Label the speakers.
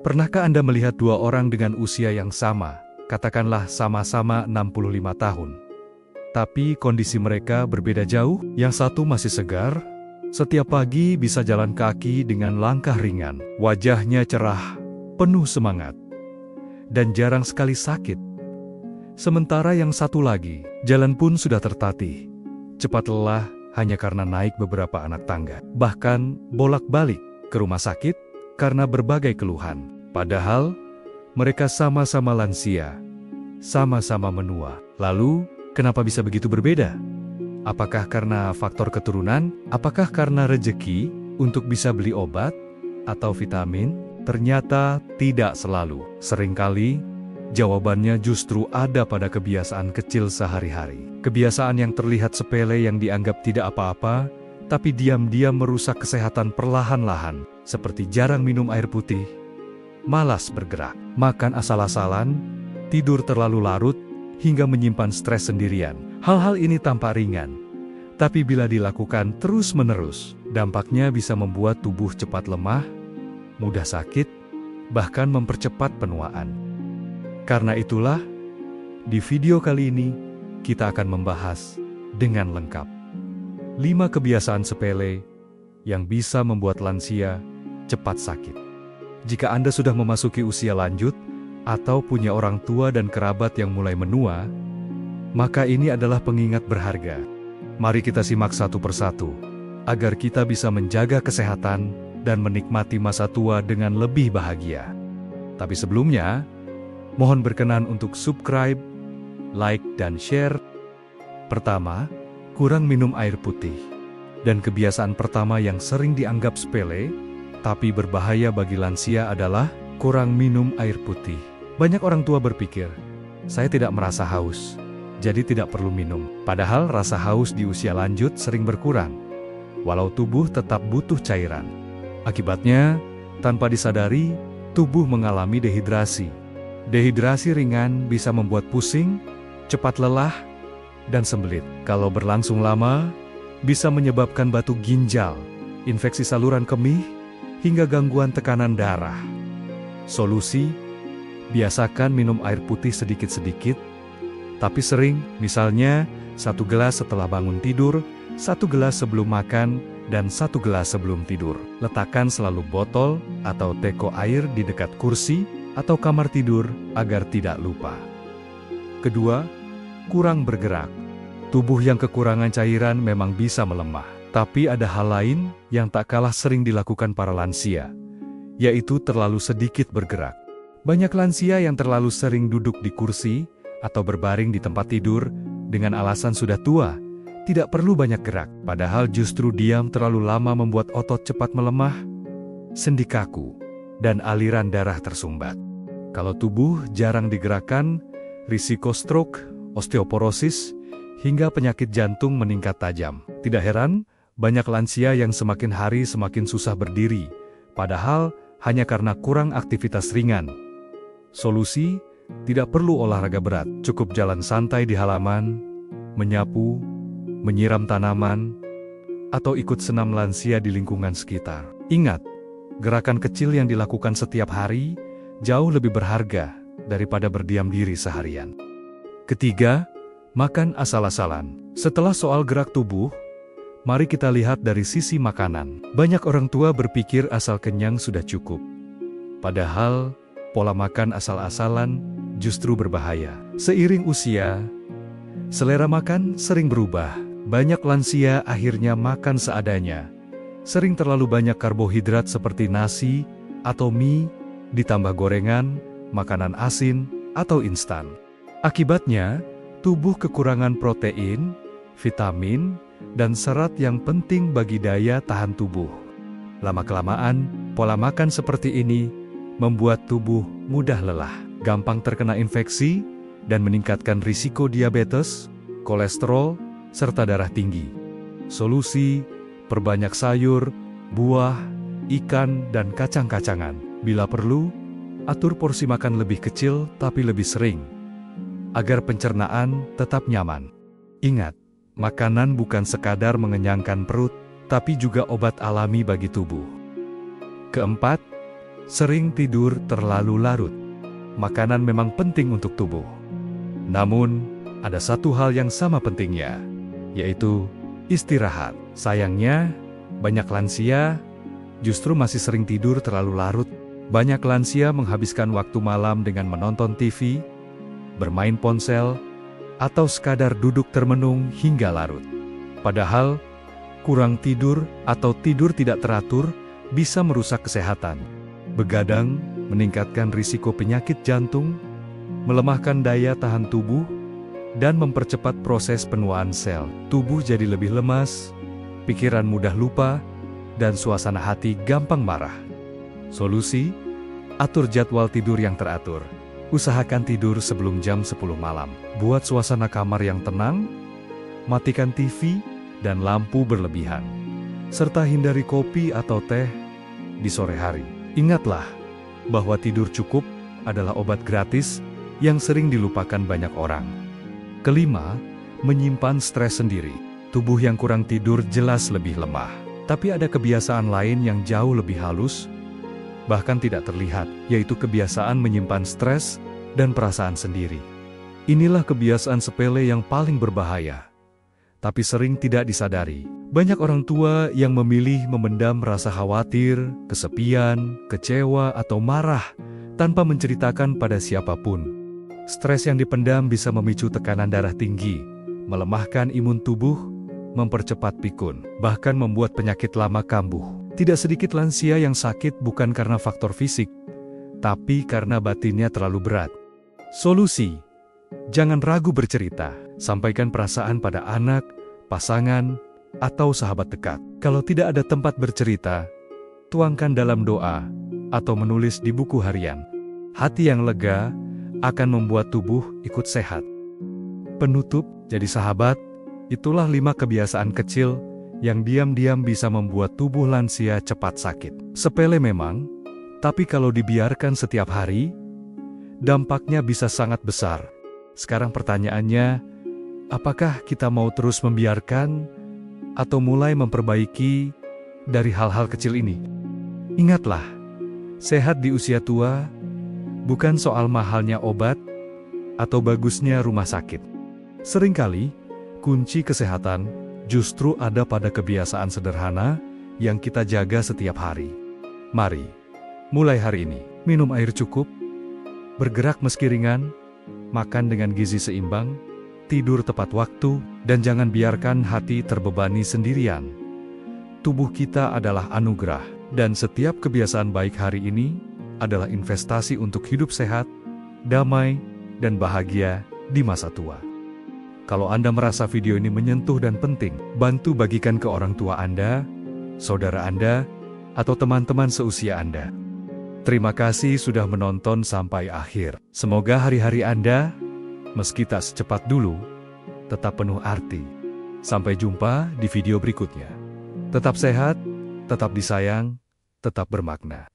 Speaker 1: Pernahkah Anda melihat dua orang dengan usia yang sama, katakanlah sama-sama 65 tahun? Tapi kondisi mereka berbeda jauh, yang satu masih segar, setiap pagi bisa jalan kaki dengan langkah ringan, wajahnya cerah, penuh semangat, dan jarang sekali sakit. Sementara yang satu lagi, jalan pun sudah tertatih, cepat lelah hanya karena naik beberapa anak tangga, bahkan bolak-balik ke rumah sakit karena berbagai keluhan. Padahal mereka sama-sama lansia, sama-sama menua. Lalu, kenapa bisa begitu berbeda? Apakah karena faktor keturunan? Apakah karena rejeki untuk bisa beli obat atau vitamin? Ternyata tidak selalu. Seringkali, jawabannya justru ada pada kebiasaan kecil sehari-hari. Kebiasaan yang terlihat sepele yang dianggap tidak apa-apa, tapi diam-diam merusak kesehatan perlahan-lahan, seperti jarang minum air putih, malas bergerak, makan asal-asalan, tidur terlalu larut, hingga menyimpan stres sendirian. Hal-hal ini tampak ringan, tapi bila dilakukan terus-menerus, dampaknya bisa membuat tubuh cepat lemah, mudah sakit, bahkan mempercepat penuaan. Karena itulah, di video kali ini, kita akan membahas dengan lengkap 5 kebiasaan sepele yang bisa membuat lansia cepat sakit. Jika Anda sudah memasuki usia lanjut, atau punya orang tua dan kerabat yang mulai menua, maka ini adalah pengingat berharga. Mari kita simak satu persatu, agar kita bisa menjaga kesehatan dan menikmati masa tua dengan lebih bahagia. Tapi sebelumnya, mohon berkenan untuk subscribe, like, dan share. Pertama, kurang minum air putih. Dan kebiasaan pertama yang sering dianggap sepele, tapi berbahaya bagi lansia adalah kurang minum air putih. Banyak orang tua berpikir, saya tidak merasa haus, jadi tidak perlu minum. Padahal rasa haus di usia lanjut sering berkurang, walau tubuh tetap butuh cairan. Akibatnya, tanpa disadari, tubuh mengalami dehidrasi. Dehidrasi ringan bisa membuat pusing, cepat lelah, dan sembelit. Kalau berlangsung lama, bisa menyebabkan batu ginjal, infeksi saluran kemih, hingga gangguan tekanan darah. Solusi: biasakan minum air putih sedikit-sedikit, tapi sering, misalnya 1 gelas setelah bangun tidur, 1 gelas sebelum makan, dan 1 gelas sebelum tidur. Letakkan selalu botol atau teko air di dekat kursi atau kamar tidur agar tidak lupa. Kedua, kurang bergerak. Tubuh yang kekurangan cairan memang bisa melemah, tapi ada hal lain yang tak kalah sering dilakukan para lansia, yaitu terlalu sedikit bergerak. Banyak lansia yang terlalu sering duduk di kursi atau berbaring di tempat tidur dengan alasan sudah tua, tidak perlu banyak gerak. Padahal justru diam terlalu lama membuat otot cepat melemah, sendi kaku, dan aliran darah tersumbat. Kalau tubuh jarang digerakkan, risiko stroke, osteoporosis, hingga penyakit jantung meningkat tajam. Tidak heran, banyak lansia yang semakin hari semakin susah berdiri, padahal hanya karena kurang aktivitas ringan. Solusi: tidak perlu olahraga berat, cukup jalan santai di halaman, menyapu, menyiram tanaman, atau ikut senam lansia di lingkungan sekitar. Ingat, gerakan kecil yang dilakukan setiap hari jauh lebih berharga daripada berdiam diri seharian. Ketiga, makan asal-asalan. Setelah soal gerak tubuh, mari kita lihat dari sisi makanan. Banyak orang tua berpikir asal kenyang sudah cukup. Padahal, pola makan asal-asalan justru berbahaya. Seiring usia, selera makan sering berubah. Banyak lansia akhirnya makan seadanya. Sering terlalu banyak karbohidrat seperti nasi atau mie, ditambah gorengan, makanan asin, atau instan. Akibatnya, tubuh kekurangan protein, vitamin, dan serat yang penting bagi daya tahan tubuh. Lama-kelamaan, pola makan seperti ini membuat tubuh mudah lelah, gampang terkena infeksi, dan meningkatkan risiko diabetes, kolesterol, serta darah tinggi. Solusi: perbanyak sayur, buah, ikan, dan kacang-kacangan. Bila perlu, atur porsi makan lebih kecil tapi lebih sering, agar pencernaan tetap nyaman. Ingat, makanan bukan sekadar mengenyangkan perut, tapi juga obat alami bagi tubuh. Keempat, Sering tidur terlalu larut. Makanan memang penting untuk tubuh. Namun, ada satu hal yang sama pentingnya, yaitu istirahat. Sayangnya, banyak lansia justru masih sering tidur terlalu larut. Banyak lansia menghabiskan waktu malam dengan menonton TV, bermain ponsel, atau sekadar duduk termenung hingga larut. Padahal, kurang tidur atau tidur tidak teratur bisa merusak kesehatan. Begadang meningkatkan risiko penyakit jantung, melemahkan daya tahan tubuh, dan mempercepat proses penuaan sel. Tubuh jadi lebih lemas, pikiran mudah lupa, dan suasana hati gampang marah. Solusi: atur jadwal tidur yang teratur. Usahakan tidur sebelum jam 10 malam. Buat suasana kamar yang tenang, matikan TV dan lampu berlebihan, serta hindari kopi atau teh di sore hari. Ingatlah bahwa tidur cukup adalah obat gratis yang sering dilupakan banyak orang. Kelima, menyimpan stres sendiri. Tubuh yang kurang tidur jelas lebih lemah. Tapi ada kebiasaan lain yang jauh lebih halus, bahkan tidak terlihat, yaitu kebiasaan menyimpan stres dan perasaan sendiri. Inilah kebiasaan sepele yang paling berbahaya, tapi sering tidak disadari. Banyak orang tua yang memilih memendam rasa khawatir, kesepian, kecewa, atau marah tanpa menceritakan pada siapapun. Stres yang dipendam bisa memicu tekanan darah tinggi, melemahkan imun tubuh, mempercepat pikun, bahkan membuat penyakit lama kambuh. Tidak sedikit lansia yang sakit bukan karena faktor fisik, tapi karena batinnya terlalu berat. Solusi: jangan ragu bercerita. Sampaikan perasaan pada anak, pasangan, atau sahabat dekat. Kalau tidak ada tempat bercerita, tuangkan dalam doa atau menulis di buku harian. Hati yang lega akan membuat tubuh ikut sehat. Penutup, jadi sahabat, itulah 5 kebiasaan kecil yang diam-diam bisa membuat tubuh lansia cepat sakit. Sepele memang, tapi kalau dibiarkan setiap hari, dampaknya bisa sangat besar. Sekarang pertanyaannya, apakah kita mau terus membiarkan atau mulai memperbaiki dari hal-hal kecil ini? Ingatlah, sehat di usia tua bukan soal mahalnya obat atau bagusnya rumah sakit. Seringkali, kunci kesehatan justru ada pada kebiasaan sederhana yang kita jaga setiap hari. Mari, mulai hari ini, minum air cukup, bergerak meski ringan, makan dengan gizi seimbang, tidur tepat waktu, dan jangan biarkan hati terbebani sendirian. Tubuh kita adalah anugerah, dan setiap kebiasaan baik hari ini adalah investasi untuk hidup sehat, damai, dan bahagia di masa tua. Kalau Anda merasa video ini menyentuh dan penting, bantu bagikan ke orang tua Anda, saudara Anda, atau teman-teman seusia Anda. Terima kasih sudah menonton sampai akhir. Semoga hari-hari Anda, meski tak secepat dulu, tetap penuh arti. Sampai jumpa di video berikutnya. Tetap sehat, tetap disayang, tetap bermakna.